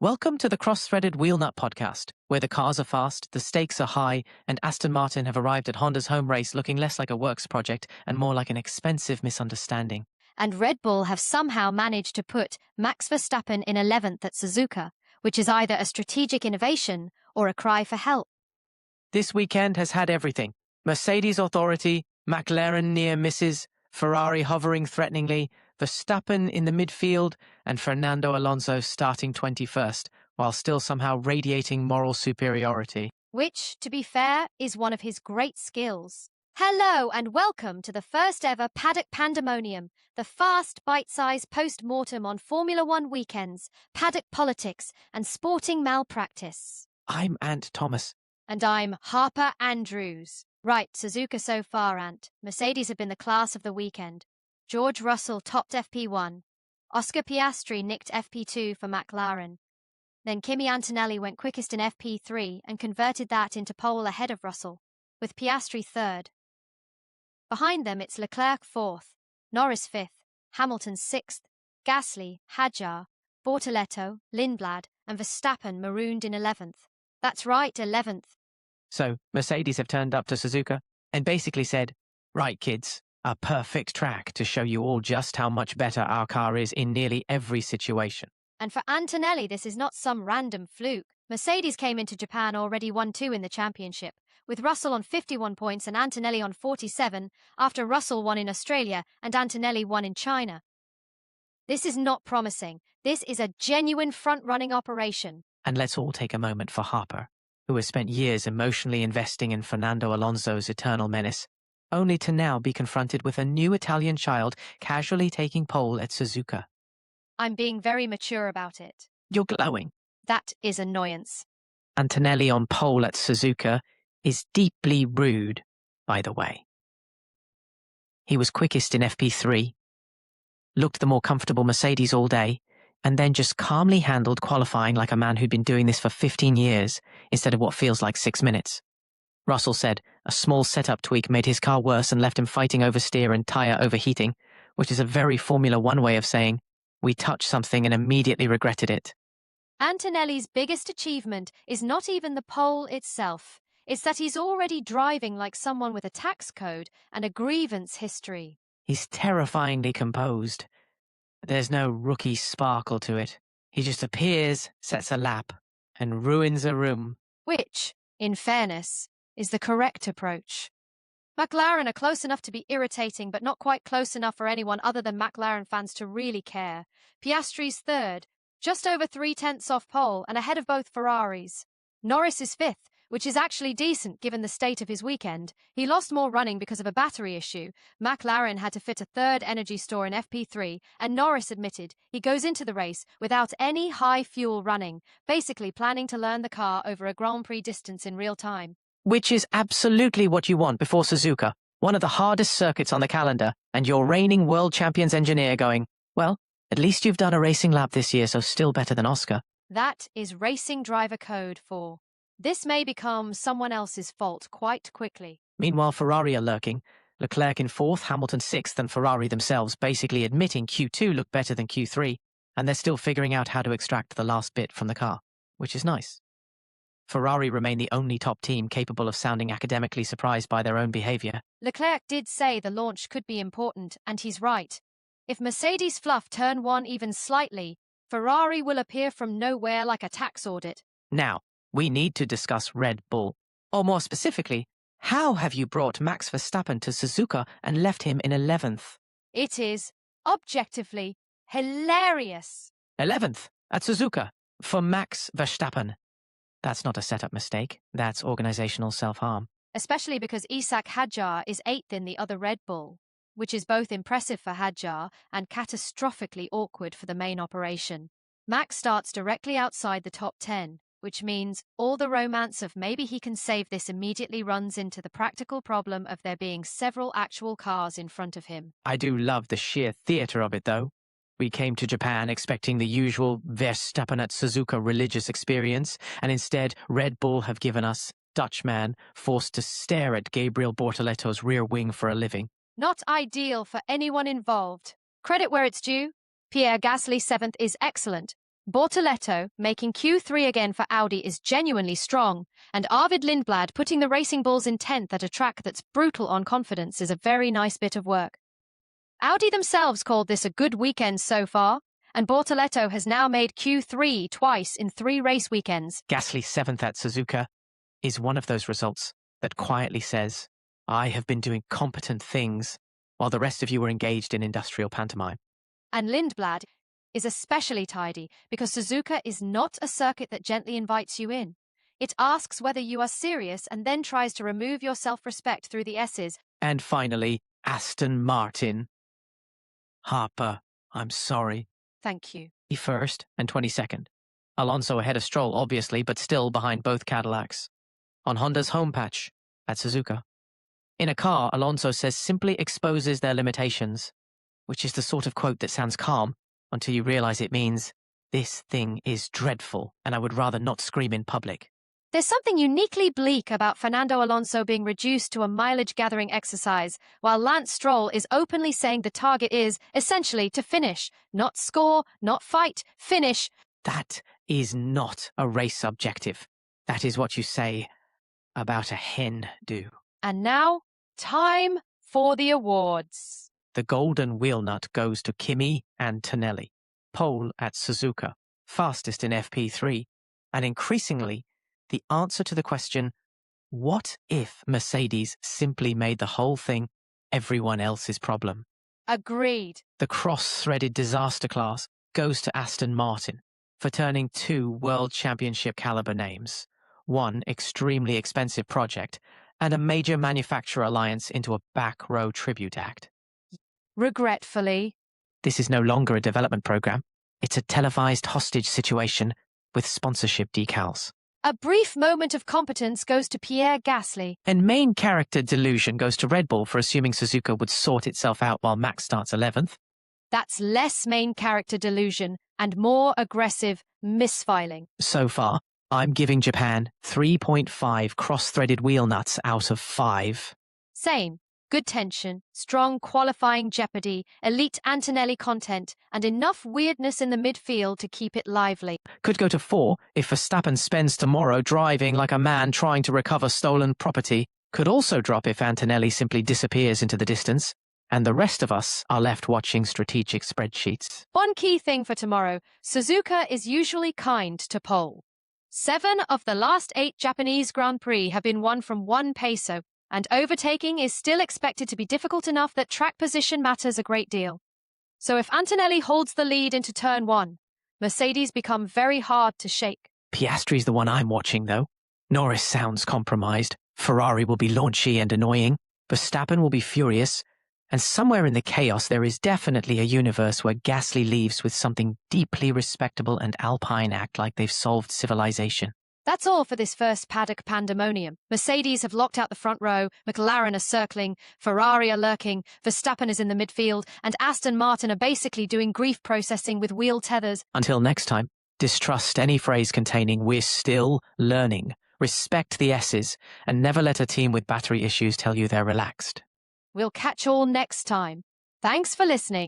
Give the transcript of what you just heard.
Welcome to the Cross-Threaded Wheel Nut podcast, where the cars are fast, the stakes are high, and Aston Martin have arrived at Honda's home race looking less like a works project and more like an expensive misunderstanding. And Red Bull have somehow managed to put Max Verstappen in 11th at Suzuka, which is either a strategic innovation or a cry for help. This weekend has had everything. Mercedes authority, McLaren near misses, Ferrari hovering threateningly, Verstappen in the midfield, and Fernando Alonso starting 21st, while still somehow radiating moral superiority. Which, to be fair, is one of his great skills. Hello and welcome to the first ever Paddock Pandemonium, the fast, bite-sized post-mortem on Formula One weekends, paddock politics, and sporting malpractice. I'm Ant Thomas. And I'm Harper Andrews. Right, Suzuka so far, Ant. Mercedes have been the class of the weekend. George Russell topped FP1. Oscar Piastri nicked FP2 for McLaren. Then Kimi Antonelli went quickest in FP3 and converted that into pole ahead of Russell, with Piastri third. Behind them, it's Leclerc fourth, Norris fifth, Hamilton sixth, Gasly, Hadjar, Bortoleto, Lindblad, and Verstappen marooned in 11th. That's right, 11th. So, Mercedes have turned up to Suzuka and basically said, "Right, kids, a perfect track to show you all just how much better our car is in nearly every situation." And for Antonelli, this is not some random fluke. Mercedes came into Japan already 1-2 in the championship, with Russell on 51 points and Antonelli on 47, after Russell won in Australia and Antonelli won in China. This is not promising. This is a genuine front-running operation. And let's all take a moment for Harper, who has spent years emotionally investing in Fernando Alonso's eternal menace, only to now be confronted with a new Italian child casually taking pole at Suzuka. I'm being very mature about it. You're glowing. That is annoyance. Antonelli on pole at Suzuka is deeply rude, by the way. He was quickest in FP3, looked the more comfortable Mercedes all day, and then just calmly handled qualifying like a man who'd been doing this for 15 years instead of what feels like 6 minutes. Russell said a small setup tweak made his car worse and left him fighting oversteer and tyre overheating, which is a very Formula One way of saying, we touched something and immediately regretted it. Antonelli's biggest achievement is not even the pole itself. It's that he's already driving like someone with a tax code and a grievance history. He's terrifyingly composed. There's no rookie sparkle to it. He just appears, sets a lap, and ruins a room. Which, in fairness, is the correct approach. McLaren are close enough to be irritating, but not quite close enough for anyone other than McLaren fans to really care. Piastri's third, just over 3/10 off pole and ahead of both Ferraris. Norris is fifth, which is actually decent given the state of his weekend. He lost more running because of a battery issue. McLaren had to fit a third energy store in FP3, and Norris admitted he goes into the race without any high fuel running, basically planning to learn the car over a Grand Prix distance in real time. Which is absolutely what you want before Suzuka, one of the hardest circuits on the calendar, and your reigning world champions engineer going, well, at least you've done a racing lap this year, so still better than Oscar. That is racing driver code for this may become someone else's fault quite quickly. Meanwhile, Ferrari are lurking. Leclerc in fourth, Hamilton sixth, and Ferrari themselves basically admitting Q2 looked better than Q3, and they're still figuring out how to extract the last bit from the car, which is nice. Ferrari remain the only top team capable of sounding academically surprised by their own behavior. Leclerc did say the launch could be important, and he's right. If Mercedes fluff turn one even slightly, Ferrari will appear from nowhere like a tax audit. Now, we need to discuss Red Bull. Or more specifically, how have you brought Max Verstappen to Suzuka and left him in 11th? It is, objectively, hilarious. 11th at Suzuka for Max Verstappen. That's not a setup mistake. That's organizational self-harm. Especially because Ishak Hadjar is 8th in the other Red Bull, which is both impressive for Hadjar and catastrophically awkward for the main operation. Max starts directly outside the top 10, which means all the romance of maybe he can save this immediately runs into the practical problem of there being several actual cars in front of him. I do love the sheer theatre of it, though. We came to Japan expecting the usual Verstappen at Suzuka religious experience, and instead Red Bull have given us Dutchman forced to stare at Gabriel Bortoleto's rear wing for a living. Not ideal for anyone involved. Credit where it's due. Pierre Gasly 7th is excellent, Bortoleto making Q3 again for Audi is genuinely strong, and Arvid Lindblad putting the Racing Bulls in 10th at a track that's brutal on confidence is a very nice bit of work. Audi themselves called this a good weekend so far, and Bortoleto has now made Q3 twice in 3 race weekends. Gasly 7th at Suzuka is one of those results that quietly says, I have been doing competent things while the rest of you were engaged in industrial pantomime. And Lindblad is especially tidy because Suzuka is not a circuit that gently invites you in. It asks whether you are serious and then tries to remove your self-respect through the S's. And finally, Aston Martin. Harper, I'm sorry. Thank you. 1st and 22nd. Alonso ahead of Stroll, obviously, but still behind both Cadillacs. On Honda's home patch at Suzuka. In a car, Alonso says simply exposes their limitations, which is the sort of quote that sounds calm until you realize it means, this thing is dreadful and I would rather not scream in public. There's something uniquely bleak about Fernando Alonso being reduced to a mileage-gathering exercise, while Lance Stroll is openly saying the target is, essentially, to finish. Not score, not fight, finish. That is not a race objective. That is what you say about a hen do. And now, time for the awards. The golden wheel nut goes to Kimi Antonelli, pole at Suzuka, fastest in FP3, and increasingly, the answer to the question, what if Mercedes simply made the whole thing everyone else's problem? Agreed. The cross-threaded disaster class goes to Aston Martin for turning 2 World Championship caliber names, one extremely expensive project, and a major manufacturer alliance into a back-row tribute act. Regretfully. This is no longer a development program. It's a televised hostage situation with sponsorship decals. A brief moment of competence goes to Pierre Gasly. And main character delusion goes to Red Bull for assuming Suzuka would sort itself out while Max starts 11th. That's less main character delusion and more aggressive misfiling. So far, I'm giving Japan 3.5 cross-threaded wheel nuts out of 5. Same. Good tension, strong qualifying jeopardy, elite Antonelli content, and enough weirdness in the midfield to keep it lively. Could go to 4 if Verstappen spends tomorrow driving like a man trying to recover stolen property. Could also drop if Antonelli simply disappears into the distance, and the rest of us are left watching strategic spreadsheets. One key thing for tomorrow, Suzuka is usually kind to pole. 7 of the last 8 Japanese Grand Prix have been won from 1 peso, and overtaking is still expected to be difficult enough that track position matters a great deal. So if Antonelli holds the lead into turn 1, Mercedes become very hard to shake. Piastri's the one I'm watching, though. Norris sounds compromised. Ferrari will be launchy and annoying. Verstappen will be furious. And somewhere in the chaos, there is definitely a universe where Gasly leaves with something deeply respectable and Alpine act like they've solved civilization. That's all for this first Paddock Pandemonium. Mercedes have locked out the front row, McLaren are circling, Ferrari are lurking, Verstappen is in the midfield, and Aston Martin are basically doing grief processing with wheel tethers. Until next time, distrust any phrase containing "we're still learning." Respect the S's, and never let a team with battery issues tell you they're relaxed. We'll catch all next time. Thanks for listening.